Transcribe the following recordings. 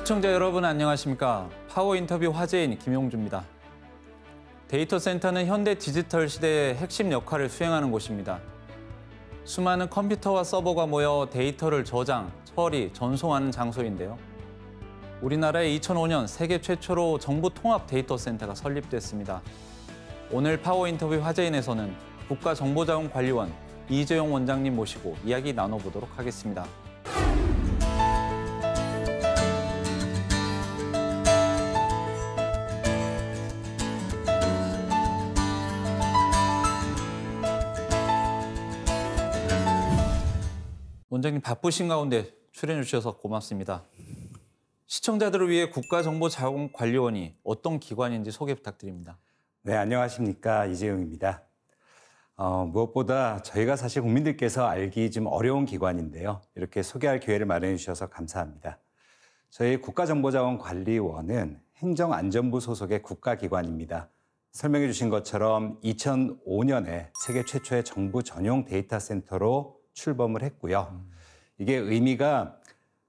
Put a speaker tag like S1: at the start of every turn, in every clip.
S1: 시청자 여러분 안녕하십니까? 파워 인터뷰 화제인 김용주입니다. 데이터 센터는 현대 디지털 시대의 핵심 역할을 수행하는 곳입니다. 수많은 컴퓨터와 서버가 모여 데이터를 저장, 처리, 전송하는 장소인데요. 우리나라에 2005년 세계 최초로 정부 통합 데이터 센터가 설립됐습니다. 오늘 파워 인터뷰 화제인에서는 국가정보자원관리원 이재용 원장님 모시고 이야기 나눠보도록 하겠습니다. 원장님 바쁘신 가운데 출연해 주셔서 고맙습니다. 시청자들을 위해 국가정보자원관리원이 어떤 기관인지 소개 부탁드립니다.
S2: 네, 안녕하십니까. 이재용입니다. 무엇보다 저희가 사실 국민들께서 알기 좀 어려운 기관인데요. 이렇게 소개할 기회를 마련해 주셔서 감사합니다. 저희 국가정보자원관리원은 행정안전부 소속의 국가기관입니다. 설명해 주신 것처럼 2005년에 세계 최초의 정부 전용 데이터 센터로 출범을 했고요. 이게 의미가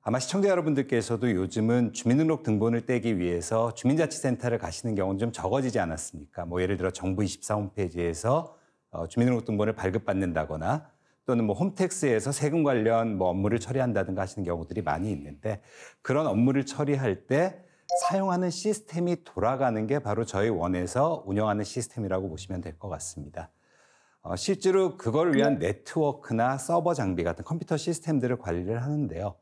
S2: 아마 시청자 여러분들께서도 요즘은 주민등록 등본을 떼기 위해서 주민자치센터를 가시는 경우는 좀 적어지지 않았습니까? 뭐 예를 들어 정부24 홈페이지에서 주민등록 등본을 발급받는다거나 또는 뭐 홈택스에서 세금 관련 뭐 업무를 처리한다든가 하시는 경우들이 많이 있는데 그런 업무를 처리할 때 사용하는 시스템이 돌아가는 게 바로 저희 원에서 운영하는 시스템이라고 보시면 될 것 같습니다. 실제로 그걸 위한 네트워크나 서버 장비 같은 컴퓨터 시스템들을 관리를 하는데요.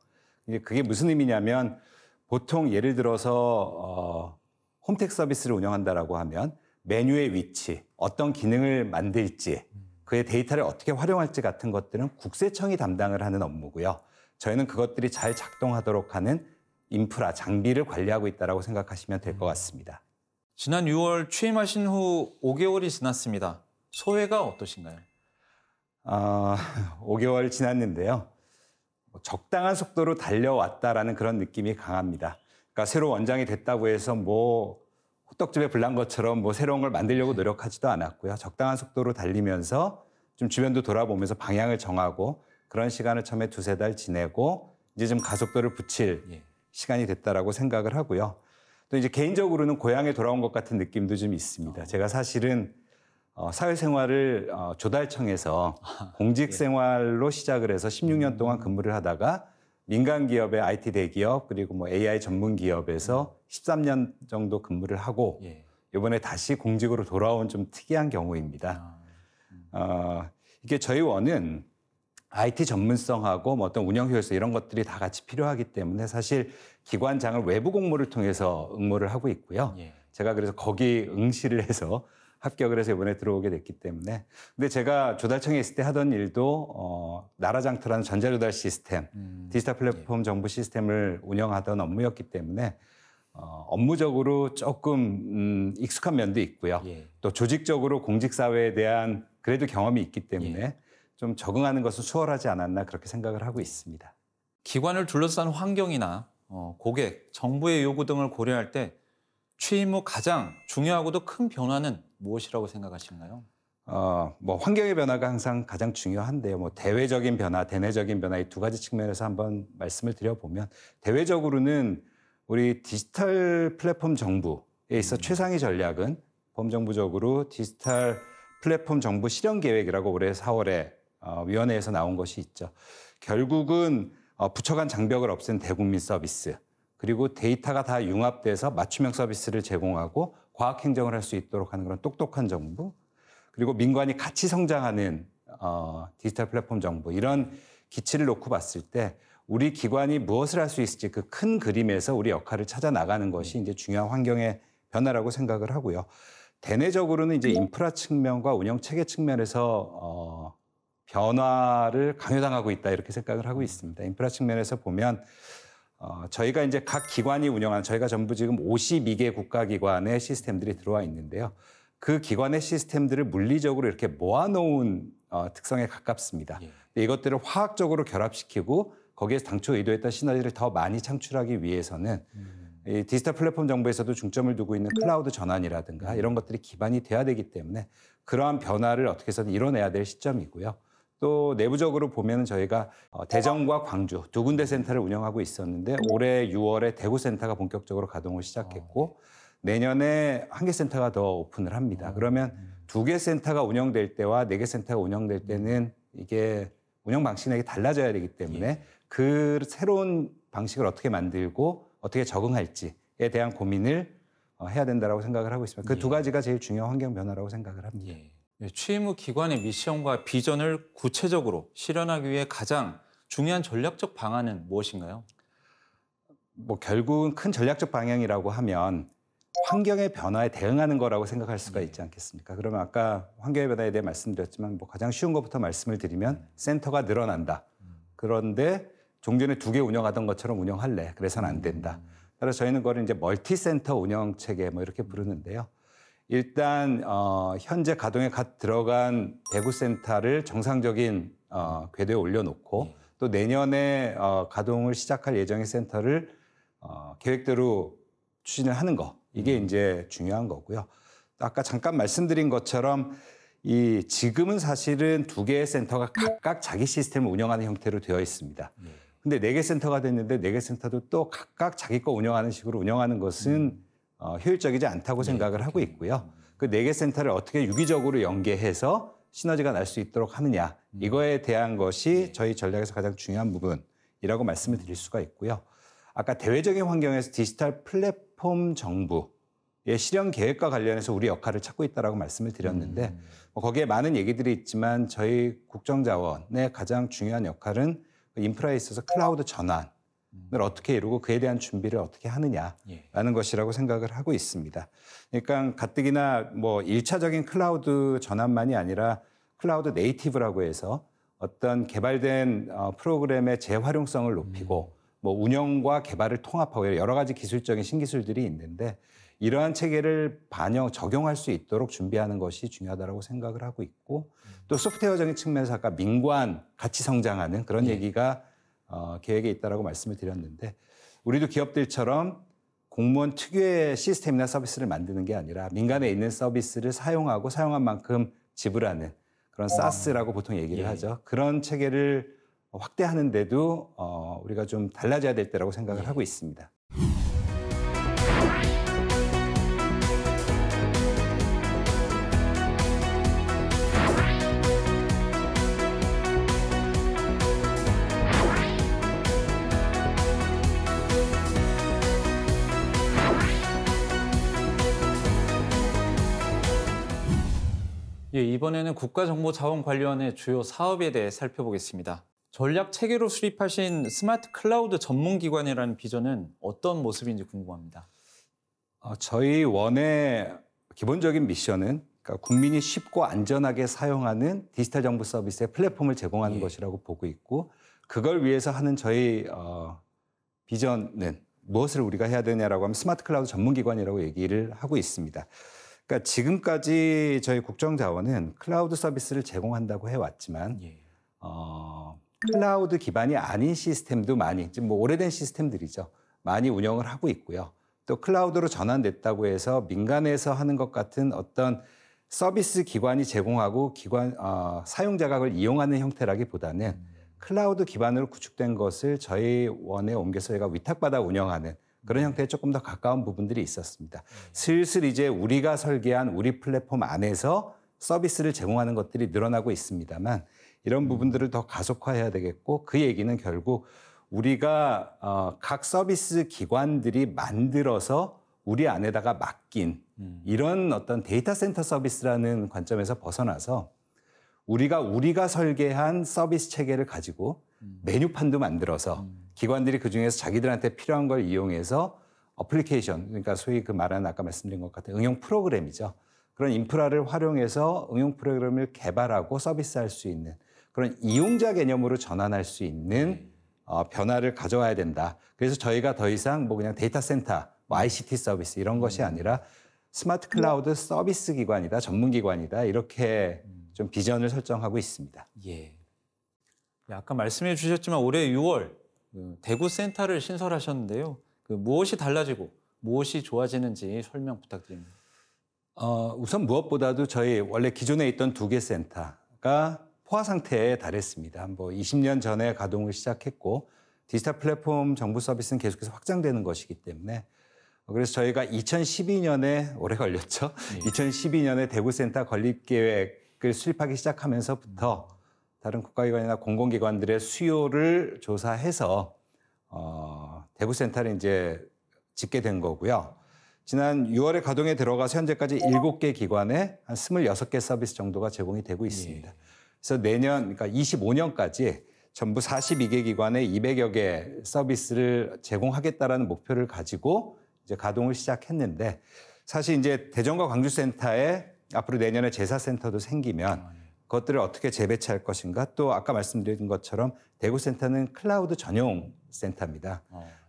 S2: 그게 무슨 의미냐면 보통 예를 들어서 홈택 서비스를 운영한다라고 하면 메뉴의 위치, 어떤 기능을 만들지, 그의 데이터를 어떻게 활용할지 같은 것들은 국세청이 담당을 하는 업무고요. 저희는 그것들이 잘 작동하도록 하는 인프라, 장비를 관리하고 있다고 생각하시면 될 것 같습니다.
S1: 지난 6월 취임하신 후 5개월이 지났습니다. 소회가 어떠신가요?
S2: 5개월 지났는데요. 적당한 속도로 달려왔다라는 그런 느낌이 강합니다. 그러니까 새로 원장이 됐다고 해서 뭐 호떡집에 불난 것처럼 뭐 새로운 걸 만들려고 노력하지도 않았고요. 적당한 속도로 달리면서 좀 주변도 돌아보면서 방향을 정하고 그런 시간을 처음에 2-3달 지내고 이제 좀 가속도를 붙일 시간이 됐다라고 생각을 하고요. 또 이제 개인적으로는 고향에 돌아온 것 같은 느낌도 좀 있습니다. 제가 사실은 사회생활을 조달청에서 공직생활로 시작을 해서 16년 동안 근무를 하다가 민간 기업의 IT 대기업 그리고 뭐 AI 전문 기업에서 13년 정도 근무를 하고 이번에 다시 공직으로 돌아온 좀 특이한 경우입니다. 이게 저희 원은 IT 전문성하고 뭐 어떤 운영 효율성 이런 것들이 다 같이 필요하기 때문에 사실 기관장을 외부 공모를 통해서 응모를 하고 있고요. 제가 그래서 거기 응시를 해서 합격을 해서 이번에 들어오게 됐기 때문에. 근데 제가 조달청에 있을 때 하던 일도 나라장터라는 전자조달 시스템, 디지털 플랫폼 정보 시스템을 운영하던 업무였기 때문에 업무적으로 조금 익숙한 면도 있고요. 또 조직적으로 공직사회에 대한 그래도 경험이 있기 때문에 좀 적응하는 것은 수월하지 않았나 그렇게 생각을 하고 있습니다.
S1: 기관을 둘러싼 환경이나 고객, 정부의 요구 등을 고려할 때 취임 후 가장 중요하고도 큰 변화는 무엇이라고 생각하시나요?
S2: 뭐 환경의 변화가 항상 가장 중요한데요. 뭐 대외적인 변화, 대내적인 변화 이 두 가지 측면에서 한번 말씀을 드려보면 대외적으로는 우리 디지털 플랫폼 정부에 있어 최상위 전략은 범정부적으로 디지털 플랫폼 정부 실현 계획이라고 올해 4월에 위원회에서 나온 것이 있죠. 결국은 부처 간 장벽을 없앤 대국민 서비스. 그리고 데이터가 다 융합돼서 맞춤형 서비스를 제공하고 과학행정을 할 수 있도록 하는 그런 똑똑한 정부, 그리고 민관이 같이 성장하는 디지털 플랫폼 정부, 이런 기치를 놓고 봤을 때 우리 기관이 무엇을 할 수 있을지 그 큰 그림에서 우리 역할을 찾아 나가는 것이 이제 중요한 환경의 변화라고 생각을 하고요. 대내적으로는 이제 인프라 측면과 운영 체계 측면에서 변화를 강요당하고 있다 이렇게 생각을 하고 있습니다. 인프라 측면에서 보면 저희가 이제 각 기관이 운영하는 저희가 전부 지금 52개 국가기관의 시스템들이 들어와 있는데요. 그 기관의 시스템들을 물리적으로 이렇게 모아놓은 특성에 가깝습니다. 이것들을 화학적으로 결합시키고 거기에서 당초 의도했던 시너지를 더 많이 창출하기 위해서는 이 디지털 플랫폼 정보에서도 중점을 두고 있는 클라우드 전환이라든가 이런 것들이 기반이 돼야 되기 때문에 그러한 변화를 어떻게 해서든 이뤄내야 될 시점이고요. 또 내부적으로 보면 저희가 대전과 광주 두 군데 센터를 운영하고 있었는데 올해 6월에 대구 센터가 본격적으로 가동을 시작했고 내년에 한 개 센터가 더 오픈을 합니다. 그러면 두 개 센터가 운영될 때와 네 개 센터가 운영될 때는 이게 운영 방식이 달라져야 되기 때문에 그 새로운 방식을 어떻게 만들고 어떻게 적응할지에 대한 고민을 해야 된다고 생각을 하고 있습니다. 그 두 가지가 제일 중요한 환경 변화라고 생각을 합니다.
S1: 취임 후 기관의 미션과 비전을 구체적으로 실현하기 위해 가장 중요한 전략적 방안은 무엇인가요?
S2: 뭐 결국은 큰 전략적 방향이라고 하면 환경의 변화에 대응하는 거라고 생각할 수가 있지 않겠습니까? 그러면 아까 환경의 변화에 대해 말씀드렸지만 뭐 가장 쉬운 것부터 말씀을 드리면 센터가 늘어난다. 그런데 종전에 두 개 운영하던 것처럼 운영할래. 그래서는 안 된다. 따라서 저희는 그걸 이제 멀티센터 운영 체계 뭐 이렇게 부르는데요. 일단 현재 가동에 갓 들어간 대구 센터를 정상적인 궤도에 올려놓고 또 내년에 가동을 시작할 예정의 센터를 계획대로 추진을 하는 거. 이게 이제 중요한 거고요. 아까 잠깐 말씀드린 것처럼 지금은 사실은 두 개의 센터가 각각 자기 시스템을 운영하는 형태로 되어 있습니다. 근데 네 개 센터가 됐는데 네 개 센터도 또 각각 자기 거 운영하는 식으로 운영하는 것은 효율적이지 않다고 생각을 하고 있고요. 그 네 개 센터를 어떻게 유기적으로 연계해서 시너지가 날 수 있도록 하느냐. 이거에 대한 것이 저희 전략에서 가장 중요한 부분이라고 말씀을 드릴 수가 있고요. 아까 대외적인 환경에서 디지털 플랫폼 정부의 실현 계획과 관련해서 우리 역할을 찾고 있다고 말씀을 드렸는데 거기에 많은 얘기들이 있지만 저희 국정자원의 가장 중요한 역할은 인프라에 있어서 클라우드 전환을 어떻게 이루고 그에 대한 준비를 어떻게 하느냐라는 것이라고 생각을 하고 있습니다. 그러니까 가뜩이나 뭐 1차적인 클라우드 전환만이 아니라 클라우드 네이티브라고 해서 어떤 개발된 프로그램의 재활용성을 높이고 뭐 운영과 개발을 통합하고 여러 가지 기술적인 신기술들이 있는데 이러한 체계를 적용할 수 있도록 준비하는 것이 중요하다고 생각을 하고 있고 또 소프트웨어적인 측면에서 아까 민관 같이 성장하는 그런 얘기가 계획에 있다라고 말씀을 드렸는데 우리도 기업들처럼 공무원 특유의 시스템이나 서비스를 만드는 게 아니라 민간에 있는 서비스를 사용하고 사용한 만큼 지불하는 그런 사스라고 보통 얘기를 하죠. 그런 체계를 확대하는데도 우리가 좀 달라져야 될 때라고 생각을 하고 있습니다.
S1: 이번에는 국가정보자원관리원의 주요 사업에 대해 살펴보겠습니다. 전략 체계로 수립하신 스마트 클라우드 전문기관이라는 비전은 어떤 모습인지 궁금합니다.
S2: 저희 원의 기본적인 미션은 그러니까 국민이 쉽고 안전하게 사용하는 디지털 정보 서비스의 플랫폼을 제공하는 것이라고 보고 있고 그걸 위해서 하는 저희 비전은 무엇을 우리가 해야 되냐라고 하면 스마트 클라우드 전문기관이라고 얘기를 하고 있습니다. 그러니까 지금까지 저희 국정자원은 클라우드 서비스를 제공한다고 해왔지만 클라우드 기반이 아닌 시스템도 많이, 지금 뭐 오래된 시스템들이죠. 많이 운영을 하고 있고요. 또 클라우드로 전환됐다고 해서 민간에서 하는 것 같은 어떤 서비스 기관이 제공하고 사용자가 그걸 이용하는 형태라기보다는 클라우드 기반으로 구축된 것을 저희 원에 옮겨서 저희가 위탁받아 운영하는 그런 형태에 조금 더 가까운 부분들이 있었습니다. 슬슬 이제 우리가 설계한 우리 플랫폼 안에서 서비스를 제공하는 것들이 늘어나고 있습니다만 이런 부분들을 더 가속화해야 되겠고 그 얘기는 결국 우리가 각 서비스 기관들이 만들어서 우리 안에다가 맡긴 이런 어떤 데이터 센터 서비스라는 관점에서 벗어나서 우리가 설계한 서비스 체계를 가지고 메뉴판도 만들어서 기관들이 그중에서 자기들한테 필요한 걸 이용해서 어플리케이션, 그러니까 소위 그 말하는 아까 말씀드린 것 같은 응용 프로그램이죠. 그런 인프라를 활용해서 응용 프로그램을 개발하고 서비스할 수 있는 그런 이용자 개념으로 전환할 수 있는 변화를 가져와야 된다. 그래서 저희가 더 이상 뭐 그냥 데이터 센터, 뭐 ICT 서비스 이런 것이 아니라 스마트 클라우드 서비스 기관이다, 전문 기관이다 이렇게 좀 비전을 설정하고 있습니다.
S1: 아까 말씀해 주셨지만 올해 6월 대구 센터를 신설하셨는데요. 무엇이 달라지고 무엇이 좋아지는지 설명 부탁드립니다.
S2: 우선 무엇보다도 저희 원래 기존에 있던 두 개 센터가 포화 상태에 달했습니다. 뭐 20년 전에 가동을 시작했고 디지털 플랫폼 정부 서비스는 계속해서 확장되는 것이기 때문에 그래서 저희가 2012년에 오래 걸렸죠. 2012년에 대구센터 건립 계획을 수립하기 시작하면서부터 다른 국가기관이나 공공기관들의 수요를 조사해서 대구센터를 이제 짓게 된 거고요. 지난 6월에 가동에 들어가서 현재까지 7개 기관에 한 26개 서비스 정도가 제공이 되고 있습니다. 그래서 내년, 그러니까 25년까지 전부 42개 기관에 200여 개 서비스를 제공하겠다라는 목표를 가지고 이제 가동을 시작했는데 사실 이제 대전과 광주센터에 앞으로 내년에 제사센터도 생기면 그것들을 어떻게 재배치할 것인가 또 아까 말씀드린 것처럼 대구센터는 클라우드 전용 센터입니다.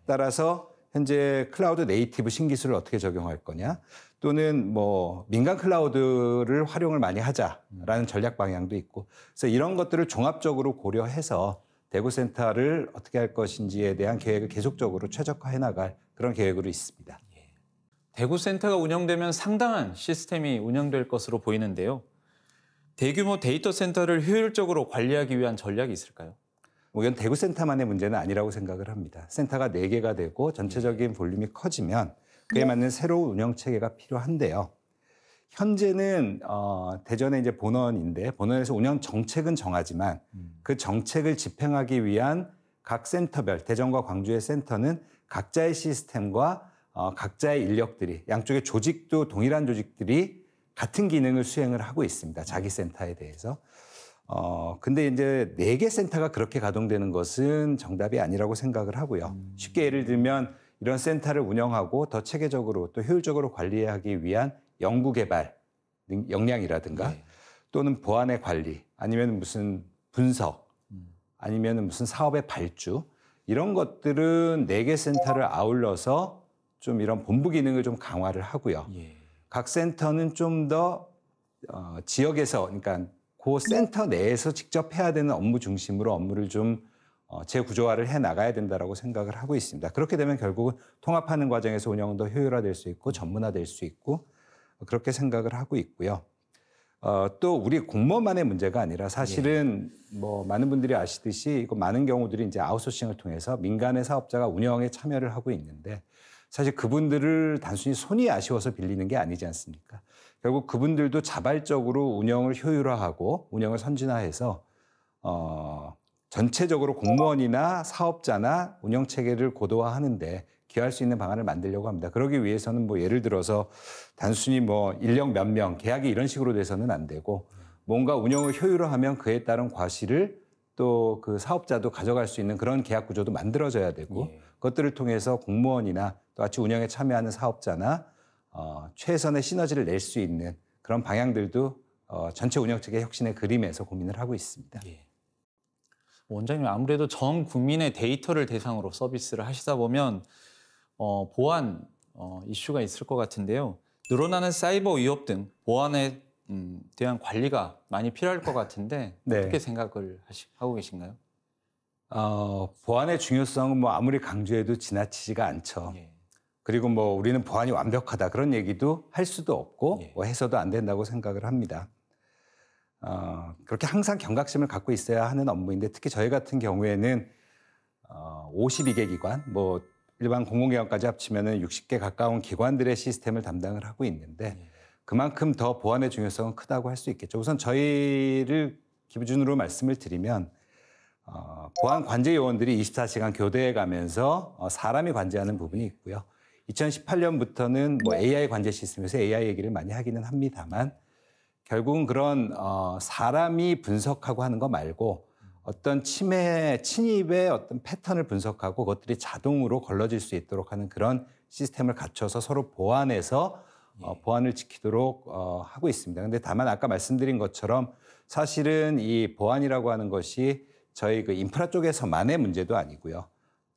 S2: 따라서 현재 클라우드 네이티브 신기술을 어떻게 적용할 거냐 또는 뭐 민간 클라우드를 활용을 많이 하자라는 전략 방향도 있고 그래서 이런 것들을 종합적으로 고려해서 대구센터를 어떻게 할 것인지에 대한 계획을 계속적으로 최적화해 나갈 그런 계획으로 있습니다.
S1: 대구센터가 운영되면 상당한 시스템이 운영될 것으로 보이는데요. 대규모 데이터 센터를 효율적으로 관리하기 위한 전략이 있을까요?
S2: 이건 대구센터만의 문제는 아니라고 생각을 합니다. 센터가 4개가 되고 전체적인 볼륨이 커지면 그에 맞는 새로운 운영 체계가 필요한데요. 현재는 대전의 이제 본원인데 본원에서 운영 정책은 정하지만 그 정책을 집행하기 위한 각 센터별 대전과 광주의 센터는 각자의 시스템과 각자의 인력들이 양쪽의 조직도 동일한 조직들이 같은 기능을 수행을 하고 있습니다. 자기 센터에 대해서. 근데 이제 4개 센터가 그렇게 가동되는 것은 정답이 아니라고 생각을 하고요. 쉽게 예를 들면 이런 센터를 운영하고 더 체계적으로 또 효율적으로 관리하기 위한 연구개발 역량이라든가 또는 보안의 관리 아니면 무슨 분석 아니면 무슨 사업의 발주 이런 것들은 4개 센터를 아울러서 좀 이런 본부 기능을 좀 강화를 하고요. 각 센터는 좀 더 지역에서 그러니까 그 센터 내에서 직접 해야 되는 업무 중심으로 업무를 좀 재구조화를 해 나가야 된다라고 생각을 하고 있습니다. 그렇게 되면 결국은 통합하는 과정에서 운영은 더 효율화될 수 있고 전문화될 수 있고 그렇게 생각을 하고 있고요. 또 우리 공무원만의 문제가 아니라 사실은 뭐 많은 분들이 아시듯이 이거 많은 경우들이 이제 아웃소싱을 통해서 민간의 사업자가 운영에 참여를 하고 있는데 사실 그분들을 단순히 손이 아쉬워서 빌리는 게 아니지 않습니까? 결국 그분들도 자발적으로 운영을 효율화하고 운영을 선진화해서 전체적으로 공무원이나 사업자나 운영 체계를 고도화하는데 기여할 수 있는 방안을 만들려고 합니다. 그러기 위해서는 뭐 예를 들어서 단순히 뭐 인력 몇 명, 계약이 이런 식으로 돼서는 안 되고 뭔가 운영을 효율화하면 그에 따른 과실을 또 그 사업자도 가져갈 수 있는 그런 계약 구조도 만들어져야 되고 그것들을 통해서 공무원이나 또 같이 운영에 참여하는 사업자나 최선의 시너지를 낼 수 있는 그런 방향들도 전체 운영체계 혁신의 그림에서 고민을 하고 있습니다.
S1: 원장님 아무래도 전 국민의 데이터를 대상으로 서비스를 하시다 보면 보안 이슈가 있을 것 같은데요. 늘어나는 사이버 위협 등 보안에 대한 관리가 많이 필요할 것 같은데 어떻게 생각을 하고 계신가요?
S2: 보안의 중요성은 뭐 아무리 강조해도 지나치지가 않죠. 그리고 뭐 우리는 보안이 완벽하다 그런 얘기도 할 수도 없고 뭐 해서도 안 된다고 생각을 합니다. 그렇게 항상 경각심을 갖고 있어야 하는 업무인데 특히 저희 같은 경우에는 52개 기관, 뭐 일반 공공기관까지 합치면은 60개 가까운 기관들의 시스템을 담당을 하고 있는데 그만큼 더 보안의 중요성은 크다고 할 수 있겠죠. 우선 저희를 기준으로 말씀을 드리면 보안 관제 요원들이 24시간 교대해 가면서 사람이 관제하는 부분이 있고요. 2018년부터는 뭐 AI 관제 시스템에서 AI 얘기를 많이 하기는 합니다만 결국은 그런 사람이 분석하고 하는 거 말고 어떤 침입의 어떤 패턴을 분석하고 그것들이 자동으로 걸러질 수 있도록 하는 그런 시스템을 갖춰서 서로 보완해서 보안을 지키도록 하고 있습니다. 그런데 다만 아까 말씀드린 것처럼 사실은 이 보안이라고 하는 것이 저희 그 인프라 쪽에서만의 문제도 아니고요.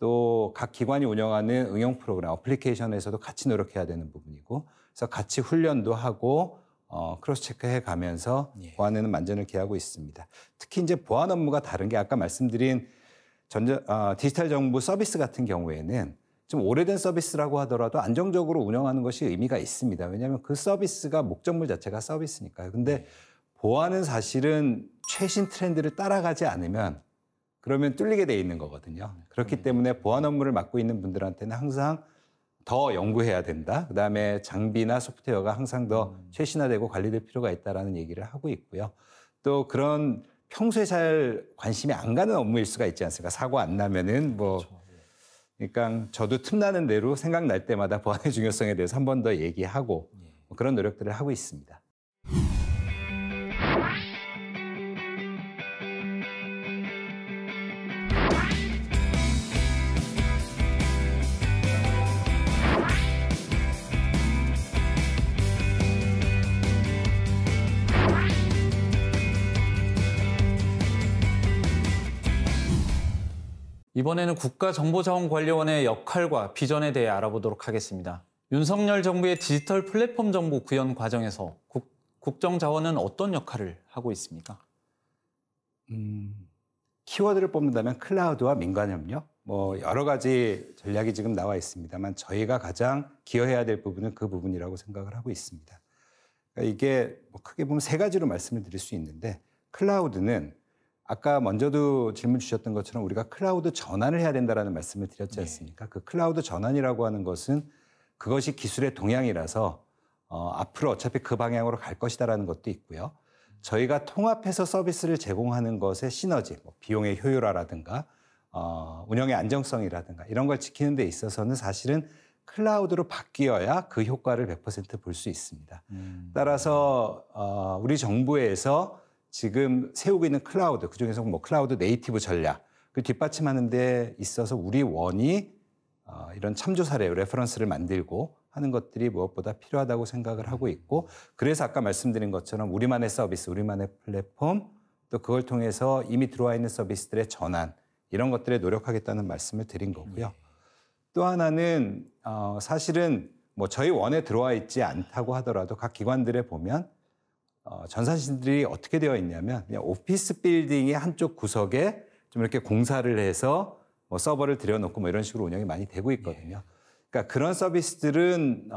S2: 또 각 기관이 운영하는 응용 프로그램, 어플리케이션에서도 같이 노력해야 되는 부분이고 그래서 같이 훈련도 하고 크로스 체크해 가면서 보안에는 만전을 기하고 있습니다. 특히 이제 보안 업무가 다른 게 아까 말씀드린 디지털 정부 서비스 같은 경우에는 좀 오래된 서비스라고 하더라도 안정적으로 운영하는 것이 의미가 있습니다. 왜냐하면 그 서비스가 목적물 자체가 서비스니까요. 근데 보안은 사실은 최신 트렌드를 따라가지 않으면 그러면 뚫리게 돼 있는 거거든요. 그렇기 때문에 보안 업무를 맡고 있는 분들한테는 항상 더 연구해야 된다. 그다음에 장비나 소프트웨어가 항상 더 최신화되고 관리될 필요가 있다라는 얘기를 하고 있고요. 또 그런 평소에 잘 관심이 안 가는 업무일 수가 있지 않습니까? 사고 안 나면은 뭐 그러니까 저도 틈나는 대로 생각날 때마다 보안의 중요성에 대해서 한 번 더 얘기하고 뭐 그런 노력들을 하고 있습니다.
S1: 이번에는 국가정보자원관리원의 역할과 비전에 대해 알아보도록 하겠습니다. 윤석열 정부의 디지털 플랫폼 정보 구현 과정에서 국정자원은 어떤 역할을 하고 있습니까?
S2: 키워드를 뽑는다면 클라우드와 민간협력, 뭐 여러 가지 전략이 지금 나와 있습니다만 저희가 가장 기여해야 될 부분은 그 부분이라고 생각을 하고 있습니다. 그러니까 이게 뭐 크게 보면 세 가지로 말씀을 드릴 수 있는데 클라우드는 아까 먼저도 질문 주셨던 것처럼 우리가 클라우드 전환을 해야 된다라는 말씀을 드렸지 않습니까? 그 클라우드 전환이라고 하는 것은 그것이 기술의 동향이라서 앞으로 어차피 그 방향으로 갈 것이다라는 것도 있고요. 저희가 통합해서 서비스를 제공하는 것의 시너지, 뭐 비용의 효율화라든가 운영의 안정성이라든가 이런 걸 지키는 데 있어서는 사실은 클라우드로 바뀌어야 그 효과를 100% 볼 수 있습니다. 따라서 우리 정부에서 지금 세우고 있는 클라우드, 그중에서 뭐 클라우드 네이티브 전략, 그 뒷받침하는 데 있어서 우리 원이 이런 참조 사례, 레퍼런스를 만들고 하는 것들이 무엇보다 필요하다고 생각을 하고 있고, 그래서 아까 말씀드린 것처럼 우리만의 서비스, 우리만의 플랫폼, 또 그걸 통해서 이미 들어와 있는 서비스들의 전환, 이런 것들에 노력하겠다는 말씀을 드린 거고요. 또 하나는 사실은 뭐 저희 원에 들어와 있지 않다고 하더라도 각 기관들에 보면 전산실들이 어떻게 되어 있냐면 그냥 오피스 빌딩의 한쪽 구석에 좀 이렇게 공사를 해서 뭐 서버를 들여놓고 뭐 이런 식으로 운영이 많이 되고 있거든요. 그러니까 그런 서비스들은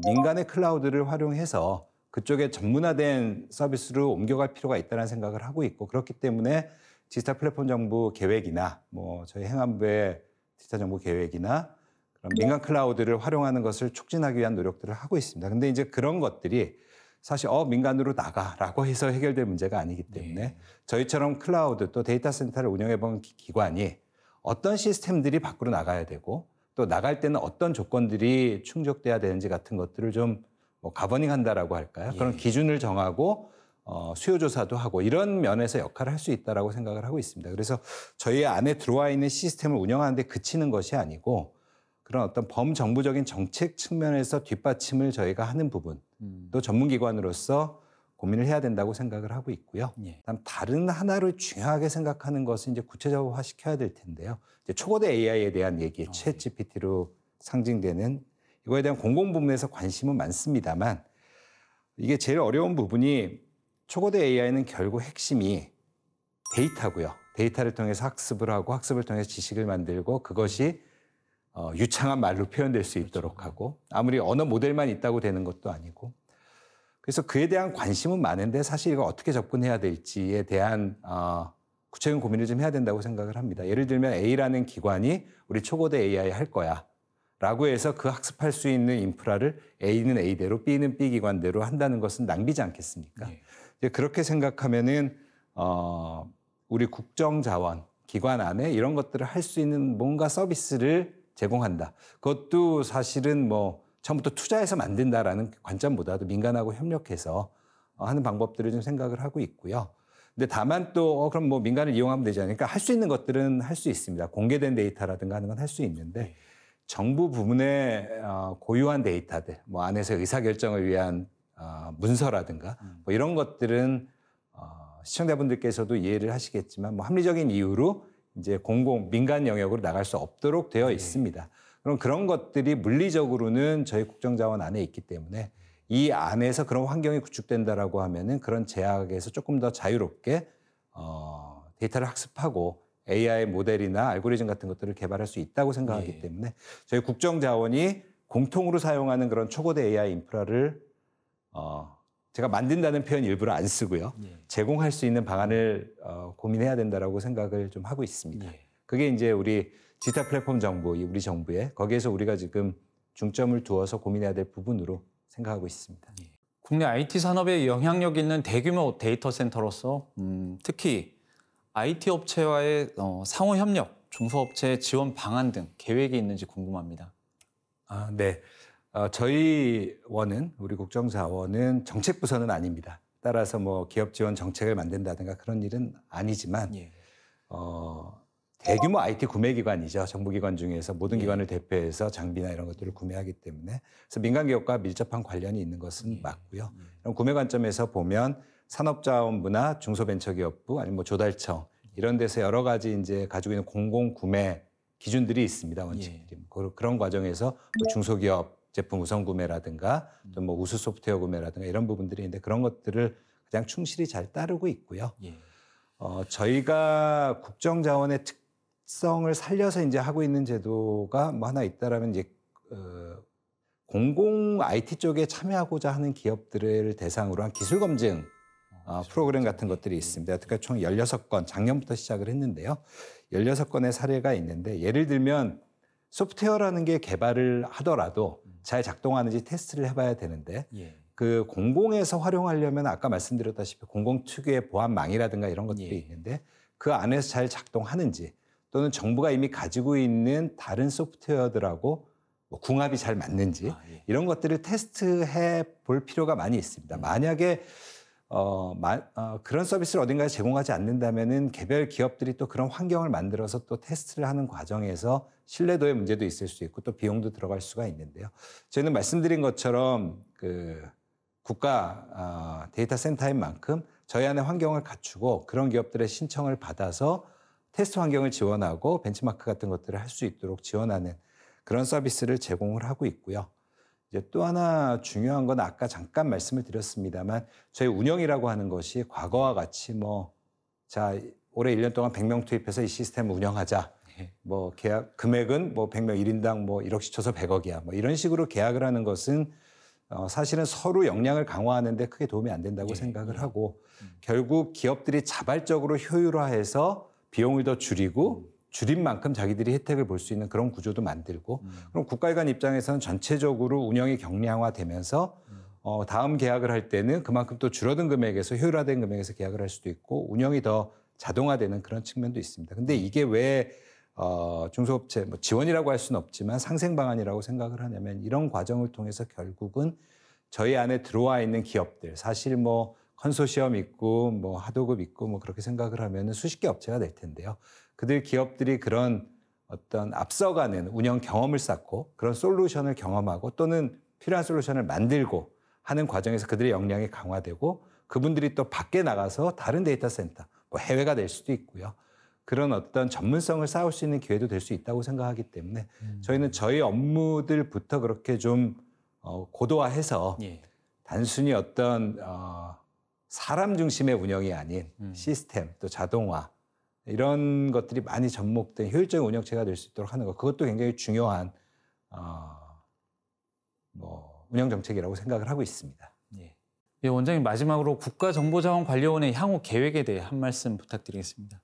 S2: 민간의 클라우드를 활용해서 그쪽에 전문화된 서비스로 옮겨갈 필요가 있다는 생각을 하고 있고, 그렇기 때문에 디지털 플랫폼 정부 계획이나 뭐 저희 행안부의 디지털 정부 계획이나 그런 민간 클라우드를 활용하는 것을 촉진하기 위한 노력들을 하고 있습니다. 근데 이제 그런 것들이 사실 민간으로 나가라고 해서 해결될 문제가 아니기 때문에 저희처럼 클라우드 또 데이터 센터를 운영해 본 기관이 어떤 시스템들이 밖으로 나가야 되고 또 나갈 때는 어떤 조건들이 충족돼야 되는지 같은 것들을 좀 뭐 가버닝한다라고 할까요? 그런 기준을 정하고 수요 조사도 하고 이런 면에서 역할을 할 수 있다라고 생각을 하고 있습니다. 그래서 저희 안에 들어와 있는 시스템을 운영하는 데 그치는 것이 아니고 그런 어떤 범정부적인 정책 측면에서 뒷받침을 저희가 하는 부분, 또 전문기관으로서 고민을 해야 된다고 생각을 하고 있고요. 그다음 다른 하나를 중요하게 생각하는 것은 이제 구체적으로 시켜야 될 텐데요. 이제 초거대 AI에 대한 얘기, 챗 GPT로 상징되는 이거에 대한 공공부문에서 관심은 많습니다만 이게 제일 어려운 부분이 초거대 AI는 결국 핵심이 데이터고요. 데이터를 통해서 학습을 하고 학습을 통해서 지식을 만들고 그것이 유창한 말로 표현될 수 있도록 하고 아무리 언어 모델만 있다고 되는 것도 아니고, 그래서 그에 대한 관심은 많은데 사실 이거 어떻게 접근해야 될지에 대한 구체적인 고민을 좀 해야 된다고 생각을 합니다. 예를 들면 A라는 기관이 우리 초거대 AI 할 거야 라고 해서 그 학습할 수 있는 인프라를 A는 A대로 B는 B 기관대로 한다는 것은 낭비지 않겠습니까? 이제 그렇게 생각하면은 우리 국정자원 기관 안에 이런 것들을 할 수 있는 뭔가 서비스를 제공한다. 그것도 사실은 뭐 처음부터 투자해서 만든다라는 관점보다도 민간하고 협력해서 하는 방법들을 좀 생각을 하고 있고요. 근데 다만 또 그럼 뭐 민간을 이용하면 되지 않을까? 할 수 있는 것들은 할 수 있습니다. 공개된 데이터라든가 하는 건 할 수 있는데 정부 부문의 고유한 데이터들, 뭐 안에서 의사결정을 위한 문서라든가 뭐 이런 것들은 시청자분들께서도 이해를 하시겠지만 뭐 합리적인 이유로 이제 민간 영역으로 나갈 수 없도록 되어 있습니다. 그럼 그런 것들이 물리적으로는 저희 국정자원 안에 있기 때문에 이 안에서 그런 환경이 구축된다라고 하면은 그런 제약에서 조금 더 자유롭게 데이터를 학습하고 AI 모델이나 알고리즘 같은 것들을 개발할 수 있다고 생각하기 때문에 저희 국정자원이 공통으로 사용하는 그런 초거대 AI 인프라를 제가 만든다는 표현 일부러 안 쓰고요. 제공할 수 있는 방안을 고민해야 된다라고 생각을 좀 하고 있습니다. 그게 이제 우리 디지털 플랫폼 정부, 우리 정부에 거기에서 우리가 지금 중점을 두어서 고민해야 될 부분으로 생각하고 있습니다.
S1: 국내 IT 산업에 영향력 있는 대규모 데이터 센터로서 특히 IT 업체와의 상호 협력, 중소업체 지원 방안 등 계획이 있는지 궁금합니다.
S2: 네. 저희 원은 우리 국정자원은 정책부서는 아닙니다. 따라서 뭐 기업 지원 정책을 만든다든가 그런 일은 아니지만 대규모 IT 구매기관이죠. 정부기관 중에서 모든 기관을 대표해서 장비나 이런 것들을 구매하기 때문에 그래서 민간기업과 밀접한 관련이 있는 것은 맞고요. 그럼 구매 관점에서 보면 산업자원부나 중소벤처기업부 아니면 뭐 조달청 이런 데서 여러 가지 이제 가지고 있는 공공구매 기준들이 있습니다. 원칙들이. 그런 과정에서 뭐 중소기업 제품 우선 구매라든가 또 뭐 우수 소프트웨어 구매라든가 이런 부분들이 있는데 그런 것들을 그냥 충실히 잘 따르고 있고요. 저희가 국정자원의 특성을 살려서 이제 하고 있는 제도가 뭐 하나 있다라면 이제 공공 IT 쪽에 참여하고자 하는 기업들을 대상으로 한 기술 검증 프로그램 같은 것들이 있습니다. 특히 총 16건 작년부터 시작을 했는데요. 16건의 사례가 있는데 예를 들면 소프트웨어라는 게 개발을 하더라도 잘 작동하는지 테스트를 해봐야 되는데 그 공공에서 활용하려면 아까 말씀드렸다시피 공공 특유의 보안망이라든가 이런 것들이 있는데 그 안에서 잘 작동하는지 또는 정부가 이미 가지고 있는 다른 소프트웨어들하고 뭐 궁합이 잘 맞는지 이런 것들을 테스트해 볼 필요가 많이 있습니다. 만약에 그런 서비스를 어딘가에 제공하지 않는다면은 개별 기업들이 또 그런 환경을 만들어서 또 테스트를 하는 과정에서 신뢰도의 문제도 있을 수 있고 또 비용도 들어갈 수가 있는데요. 저희는 말씀드린 것처럼 그 국가 데이터 센터인 만큼 저희 안에 환경을 갖추고 그런 기업들의 신청을 받아서 테스트 환경을 지원하고 벤치마크 같은 것들을 할 수 있도록 지원하는 그런 서비스를 제공을 하고 있고요. 이제 또 하나 중요한 건 아까 잠깐 말씀을 드렸습니다만 저희 운영이라고 하는 것이 과거와 같이 올해 1년 동안 100명 투입해서 이 시스템을 운영하자. 뭐 계약 금액은 뭐 100명 1인당 뭐 1억씩 쳐서 100억이야. 뭐 이런 식으로 계약을 하는 것은 사실은 서로 역량을 강화하는 데 크게 도움이 안 된다고 생각을 하고 결국 기업들이 자발적으로 효율화해서 비용을 더 줄이고 줄인 만큼 자기들이 혜택을 볼 수 있는 그런 구조도 만들고 그럼 국가기관 입장에서는 전체적으로 운영이 경량화되면서 다음 계약을 할 때는 그만큼 또 줄어든 금액에서 효율화된 금액에서 계약을 할 수도 있고 운영이 더 자동화되는 그런 측면도 있습니다. 근데 이게 왜 중소업체 뭐 지원이라고 할 수는 없지만 상생 방안이라고 생각을 하냐면 이런 과정을 통해서 결국은 저희 안에 들어와 있는 기업들 사실 뭐 컨소시엄 있고 뭐 하도급 있고 뭐 그렇게 생각을 하면은 수십 개 업체가 될 텐데요. 그들 기업들이 그런 어떤 앞서가는 운영 경험을 쌓고 그런 솔루션을 경험하고 또는 필요한 솔루션을 만들고 하는 과정에서 그들의 역량이 강화되고 그분들이 또 밖에 나가서 다른 데이터 센터, 뭐 해외가 될 수도 있고요. 그런 어떤 전문성을 쌓을 수 있는 기회도 될 수 있다고 생각하기 때문에 저희는 저희 업무들부터 그렇게 좀 고도화해서 단순히 어떤 사람 중심의 운영이 아닌 시스템 또 자동화 이런 것들이 많이 접목된 효율적인 운영체가 될 수 있도록 하는 것 그것도 굉장히 중요한 운영 정책이라고 생각을 하고 있습니다.
S1: 원장님 마지막으로 국가정보자원관리원의 향후 계획에 대해 한 말씀 부탁드리겠습니다.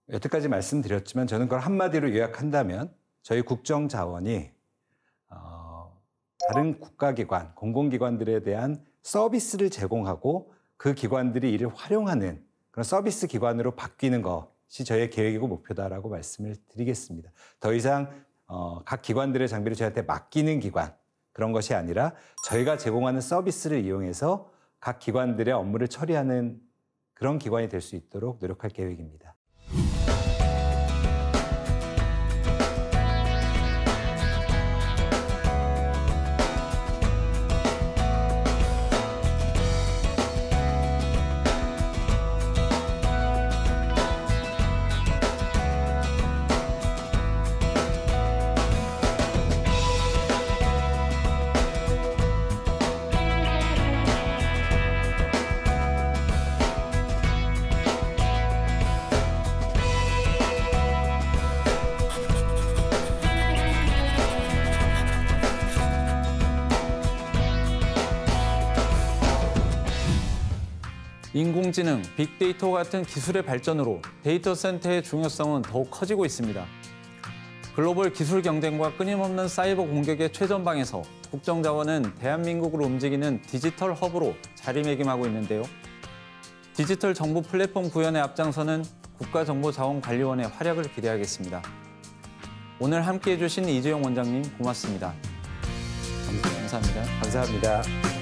S2: 여태까지 말씀드렸지만 저는 그걸 한마디로 요약한다면 저희 국정자원이 다른 국가기관, 공공기관들에 대한 서비스를 제공하고 그 기관들이 이를 활용하는 그런 서비스 기관으로 바뀌는 것이 저희의 계획이고 목표다라고 말씀을 드리겠습니다. 더 이상 각 기관들의 장비를 저희한테 맡기는 기관 그런 것이 아니라 저희가 제공하는 서비스를 이용해서 각 기관들의 업무를 처리하는 그런 기관이 될 수 있도록 노력할 계획입니다.
S1: 인공지능, 빅데이터 같은 기술의 발전으로 데이터 센터의 중요성은 더욱 커지고 있습니다. 글로벌 기술 경쟁과 끊임없는 사이버 공격의 최전방에서 국정자원은 대한민국을 움직이는 디지털 허브로 자리매김하고 있는데요. 디지털 정부 플랫폼 구현에 앞장서는 국가정보자원관리원의 활약을 기대하겠습니다. 오늘 함께해 주신 이재용 원장님 고맙습니다. 감사합니다.
S2: 감사합니다.